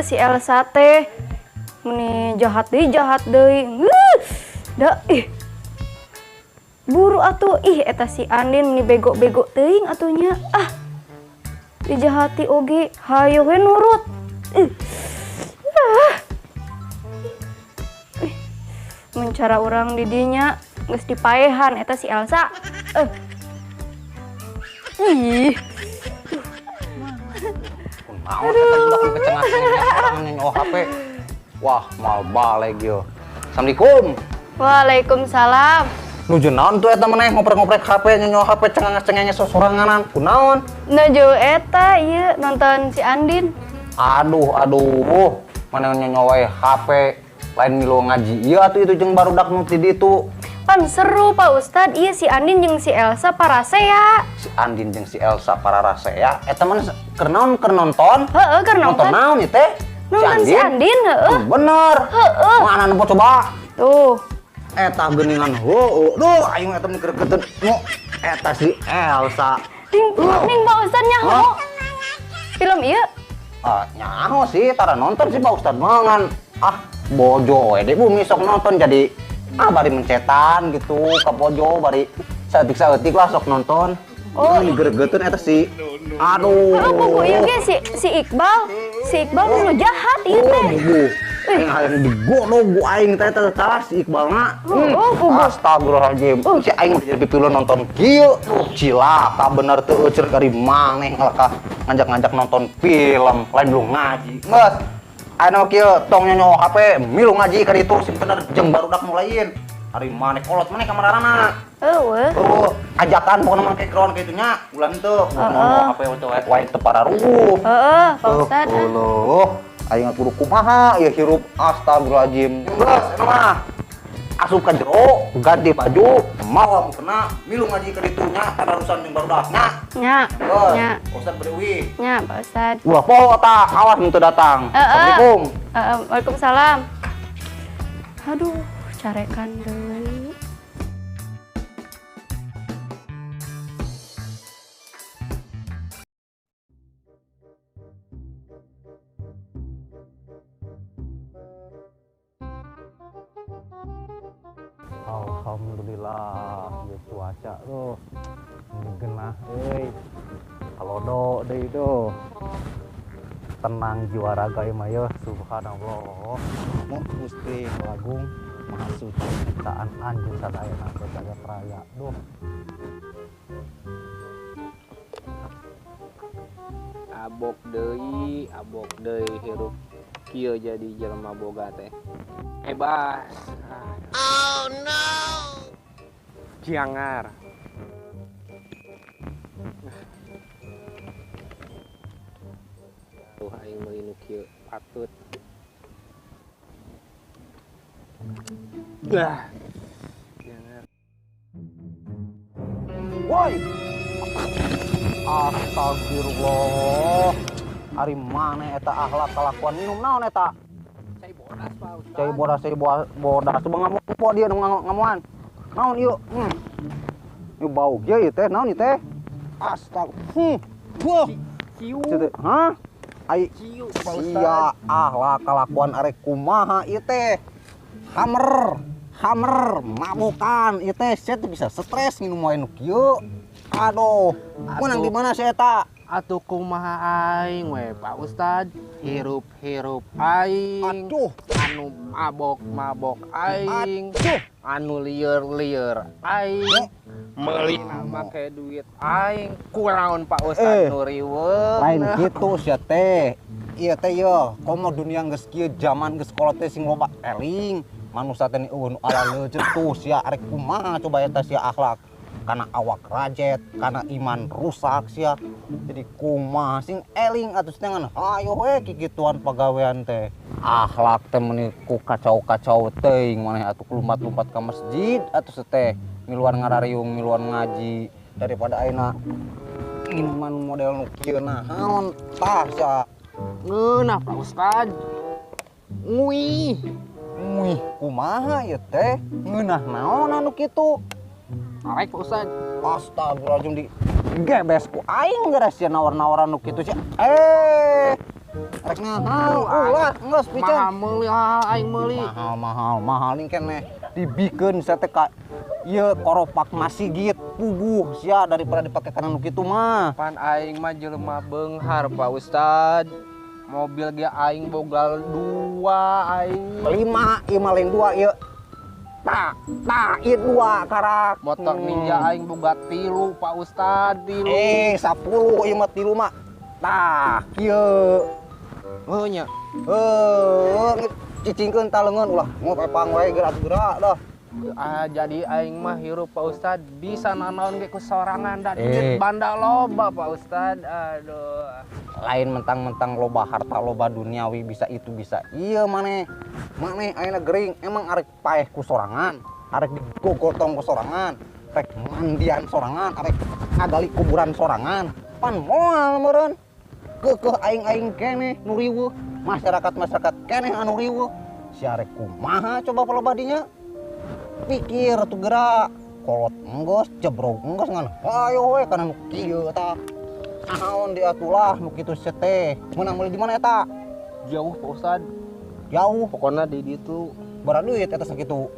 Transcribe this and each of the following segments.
si Elsa teh. Meni jahat deui. Da buru atuh eta si Andin meni bego-bego teuing atunya. Dijahati oge hayu we nurut. Mencara orang didinya geus dipaehan eta si Elsa. Mau eta budak kecengahan orang nyoh HP. Wah, mal balik yo. Assalamualaikum. Waalaikumsalam. Nuju naon tuh eta maneh ngoprek-ngoprek HP nyoh HP cengenges-cengenges sosoranganan. Kunaon? Nuju eta ieu nonton si Andin. Aduh. Mana nyoh wae HP lain milu ngaji. Iya atuh itu jeung barudak nu ti ditu. Pan seru Pak Ustad, iya si Andin jeung si Elsa parasea. Si Andin jeung si Elsa parasea eta mah keur nonton? Heeh, keur nonton. Nonton naon ieu teh? Nonton si Andin, heeh. Bener. Mana nu coba? Tuh. Eta geuningan duh aing eta mikir-mikir nu eta si Elsa. Ning Pak Ustad nyaho. Film ieu? Nyaho sih, tara nonton sih Pak Ustad mangan. Bojo we deh bumi sok nonton jadi bari mencetan gitu ka bojo bari saeutik lah sok nonton. Ini geregeteun eta si aduh. Buku ieu ge si Iqbal. Si Iqbal nu jahat ieu teh. Aing hayang digodog ku aing teh eta si Iqbal na. Astagfirullahaladzim. Si aing jadi pipilun nonton kieu. Cilaka bener teu euceur kari maneh ngajak-ngajak nonton film lain belum ngaji. Geus. Anu kieu tong nyonya HP milu ngaji ka ditu sing bener jeung barudak mulain. Ari maneh kolot maneh ka mararana. Ajakan pokona mah kekron kitu nya. Ulah henteu nyonya HP wae teu pararuh. Pak Ustad. Aing kudu kumaha ya hirup astagfirullahaladzim. Geus eta mah. Asup ka jero, ganti baju, mawa mukena, milu ngaji ka ditu nya tadarusan jeung barudak nya. Nya. Ustad beuwi. Nya, Pak Ustad. Wah, poho ta, awas mun teu datang. Assalamualaikum. Waalaikumsalam. Aduh, carekan deui. Alhamdulillah, ya cuaca tuh genah euy. Halodo deui tuh. Tenang jiwa raga ieu mah yeuh, subhanallah. Gusti Agung Maha Suci ciptaan anjeun sadayana jagat raya. Duh. Abok deui hirup kieu jadi jelema boga teh. Bebas. Oh no. Ciangar. Aing meuli nu kieu patut. Ciangar. Woi. Astagfirullah. Ari maneh eta akhlak kalakuan minum naon eta? Cai bodas. Coba ngomong po dia ngomongan. Naon ieu? Ieu bau ge ieu teh, naon ieu teh? Wah. Ciu. Hah? Ai Ciu. Iya, akhlak kalakuan arek kumaha ieu teh? Hammer, mabukan ieu teh saya tuh bisa stres minum wae nu kieu. Aduh, menang di mana saya eta? Atuh kumaha aing we Pak Ustad, hirup aing. Aduh, anu mabok aing. Anu lieur aing. Meulina make duit aing. Kunaon Pak Ustad nu riweuh. Lain kitu sia teh. Ieu teh yeuh, komo dunia geus kieu zaman geus kolot teh sing loba eling. Manusa teh nu ala leuceut tuh sia arek kumaha coba eta sia akhlak. Karena awak rajet, karena iman rusak sia. Jadi kumaha sing eling atuh dengan hayo we kikituan pagawean teh. Akhlak teh meuni ku kacau-kacau teuing maneh atuh lumpat-lumpat ka masjid atuh teh miluan ngarariung, miluan ngaji daripada ayeuna iman model nu kieu naon tah sia. Ngeunah Pak Ustad. Nguih Kumaha ieu teh? Ngeunah naon anu kitu? Arek Pak Ustad. Astagfirullahaladzim di gebes ku aing geus sia nawar-nawaran nu kitu sia. Rek mahal, ulah geus Mahal pican. meuli aing meuli. Mahal ning keneh dibikeun sia teh ka ieu koropak masigit puguh sia daripada dipake kana nu kitu mah. Pan aing mah jelema beunghar Pak Ustad. Mobil ge aing bogal 2 aing. 5 ieu mah lain 2 ieu. Ieu 2 karak. Motor ninja aing boga 3 Pak Ustad, 3. 10 ieu mah 3 mah. Tah, kieu. Oh nya. Cicingkeun taleungeun ulah ngopepang wae gerak-gerak dah. Jadi aing mah hirup Pak Ustad bisa nanaon ge ku sorangan dan duit banda loba Pak Ustad. Aduh. Lain mentang-mentang loba harta loba duniawi bisa itu bisa iya maneh ayeuna gering emang arek paeh ku sorangan arek digogotong ku sorangan rek mandian sorangan arek ngagali kuburan sorangan pan moal meureun keukeuh aing-aing keneh nu riweuh masyarakat keneh anu riweuh si arek kumaha coba paloba dinya pikir atuh gerak kolot enggeus jebrog enggeus ngan ayo we kana nu kieu tah naon diatulah nu kitu teh meunang meuli di mana eta Jauh Pak Ustad. jauh Pokoknya di ditu bara duit eta sakitu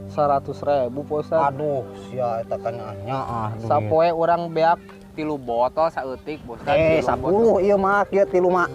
100.000 Pak Ustad. aduh sia eta kan nyaah duit Sapoe urang beak 3 botol saeutik Pak Ustad. 3 botol. 10 ieu mah kieu 3 mah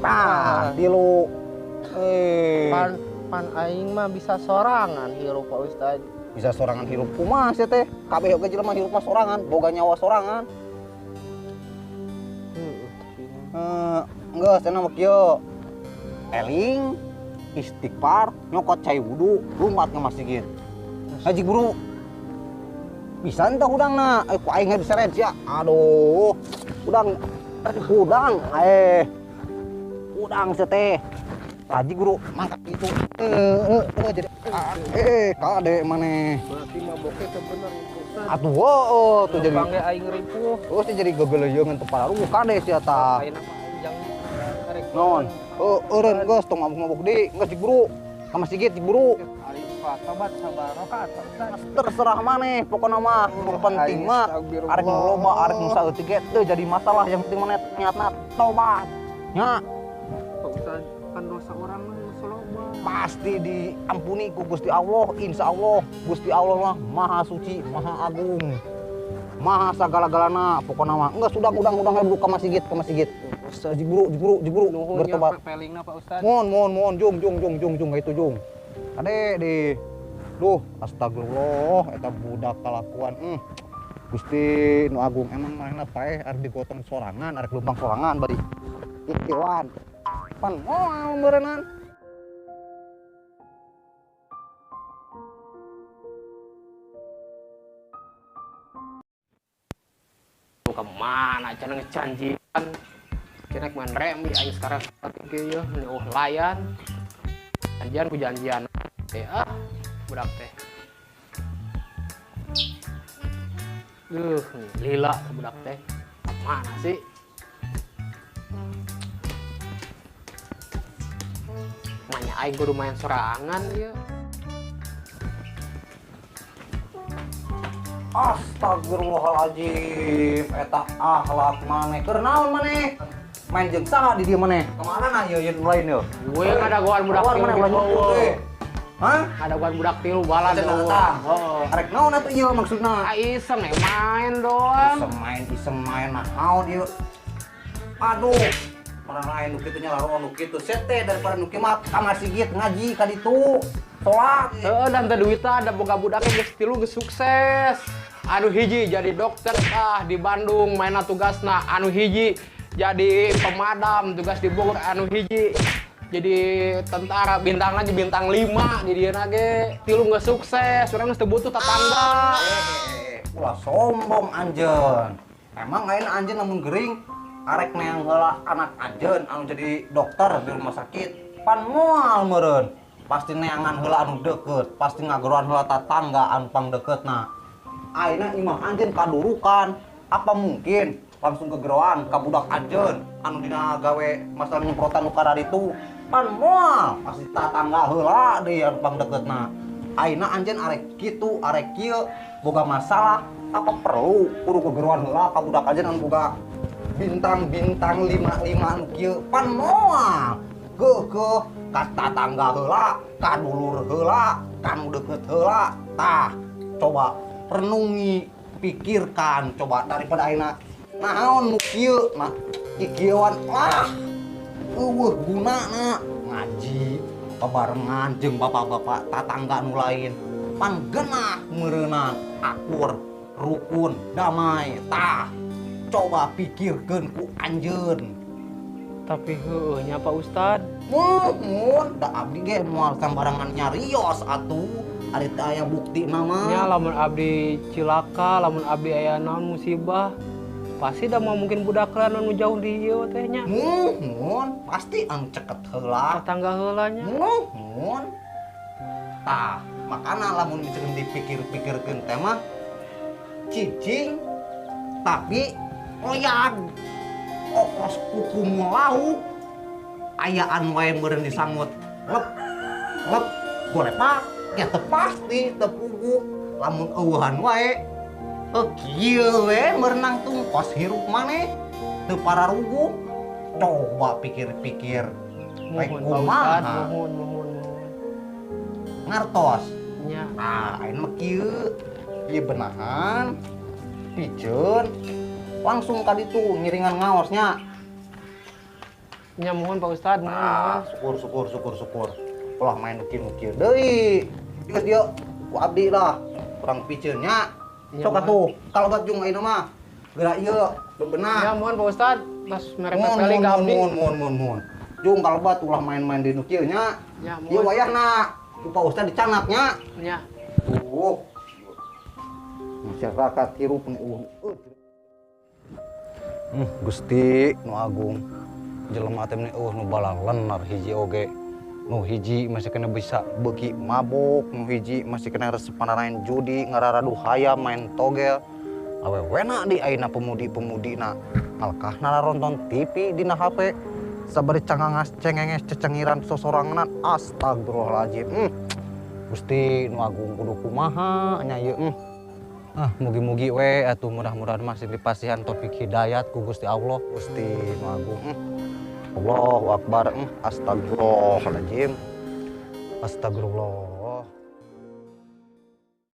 tah 3 Pan aing mah bisa sorangan hirup Pak Ustad. bisa sorangan hirup kumaha sia teh kabeh oge jelema hirup mah sorangan boga nyawa sorangan enggak cenah mah kieu eling istighfar nyokot cai wudu lumat ke masjid haji guru bisa entah udangna ku aing geus diseret sia aduh udang udang sia teh haji guru mangkat itu jadi kade maneh Berarti mah bokeh teh bener Pak Ustad. atuh tuh jadi Panggil aing ripuh. terus jadi gageleyeungan teu pararuh kade sia tah Ayeuna mah aing jangan karek non eureun geus tong mabuk-mabuk deui geus diburu ka masjid diburu ari tobat sabar rakaat Pak Ustad. terserah maneh pokona mah nu penting mah arek nu loba arek nu saeutik ge teu jadi masalah yang penting maneh niatna tobat nya Pak Ustad kan dosa orang mah dosa loba. pasti diampuni ku Gusti Allah insyaallah Gusti Allah mah maha suci maha agung maha sagala-galana pokona mah geus udang duduk ka masjid jiburu bertobat Pelingna Pak Ustad. mohon jung itu jung ade di duh astagfirullah eta budak kalakuan Gusti nu agung emang manehna paeh arek digotong sorangan arek lumpang sorangan bari ikiwan pan moal meureunnan Kemana cenah janjian cenah main remi aing sekarang kieu ya layan janjian ku janjian teh budak teh lila tuh budak teh mana sih nanya aing kudu main sorangan ya. Astagfirullahaladzim eta akhlak maneh keur naon maneh main jeung saha di dieu maneh kemana nah ieu lain yeuh Gue ada goan budak tilu. hah Ada goan budak tilu balan cenah tuh. tah arek naon atuh ieu maksudna Iseng main doang. isem main naon ieu aduh orang lain nu kitu nya laron nu kitu sete daripada nu kieu mah ka masjid ngaji ka ditu salat Dan teh duitna ada boga budaknya geus tilu geus sukses. Anu hiji jadi dokter di Bandung mainna tugasna, anu hiji jadi pemadam tugas di Bogor, anu hiji jadi tentara bintangna di bintang 5 di dieu ge. Tilu geus sukses, urang geus teu butuh tetangga. ulah sombong anjeun emang ayeuna anjeun lamun gering arek neang heula anak anjeun anu jadi dokter di rumah sakit pan moal meureun pasti neangan heula anu deukeut pasti ngageroan heula tatangga anu pangdeukeutna ayeuna imah anjeun kadurukan apa mungkin langsung kegeroan ka budak anjeun anu dina gawe masalah nyemprotan nu kada ditu pan moal pasti tatangga heula deui anu pangdeukeutna ayeuna anjeun arek kitu arek kieu boga masalah apa perlu kudu kegeroan heula ka budak anjeun anu boga bintang-bintang 55 nu kieu pan moal ke kata tangga heula ka dulur heula kanu deket heula tah coba renungi pikirkan coba daripada ayeuna naon nu kieu mah kikieuan eueuh gunana ngaji babarengan jeung bapak-bapak tatangga nu lain pan geunah meureunana akur rukun damai tah coba pikirkeun ku anjeun. Tapi heueuhnya Pak Ustad. Mun da abdi ge moal sambarangan nyarios atuh ari teh aya bukti nama. Nya lamun abdi cilaka, lamun abdi aya naon musibah, pasti da mau mungkin budak nu jauh di ieu teh nya. Mun pasti ang ceket heula. Tetangga heula nya. Mun. Tah, makana lamun misalkan dipikir-pikirkeun teh mah cicing tapi loyang. Okos kuku lauk ayaan wae meureun disangut lep boleh pak ya teu pasti teu pugu lamun eueuhan wae kieu we merenang tungkos hirup maneh teu pararugu coba pikir-pikir baik kumaha mohon ngartos nya. nah ayeuna mah kieu ieu benahan pijeun langsung tadi tuh ngiringan ngaosnya. Nya mohon Pak Ustad, mohon. Syukur. Ulah main nukir deui. Geus dieu ku abdi lah. Kurang piceunnya. Sok atuh kalabat jeung ayeuna mah. Geura ieu bebenah. Ya mohon Pak Ustad, pas merepet-peli ka abdi. Mohon. Jeung kalabat ulah main-main di nukieu nya. Ya Ieu mohon. wayahna ku Pak Ustad dicanaknya. Nya. Tuh. Masyarakat hirup nu Gusti nu agung jelema teh nu balalenar hiji oge nu hiji masih kena bisa beuki mabok nu hiji masih kena resep panarain judi ngararadu hayam main togel awewena di ayeuna pemudi-pemudina alkah nararonton TV dina HP sabari cangangas cengenges cecengiran sosorangan astagfirullahaladzim Gusti nu agung kudu kumaha nya ieu mugi-mugi we atuh mudah-mudahan masih dipasihan taufik hidayat ku Gusti Allah Gusti nu agung Allahu akbar astagfirullahaladzim astagfirullah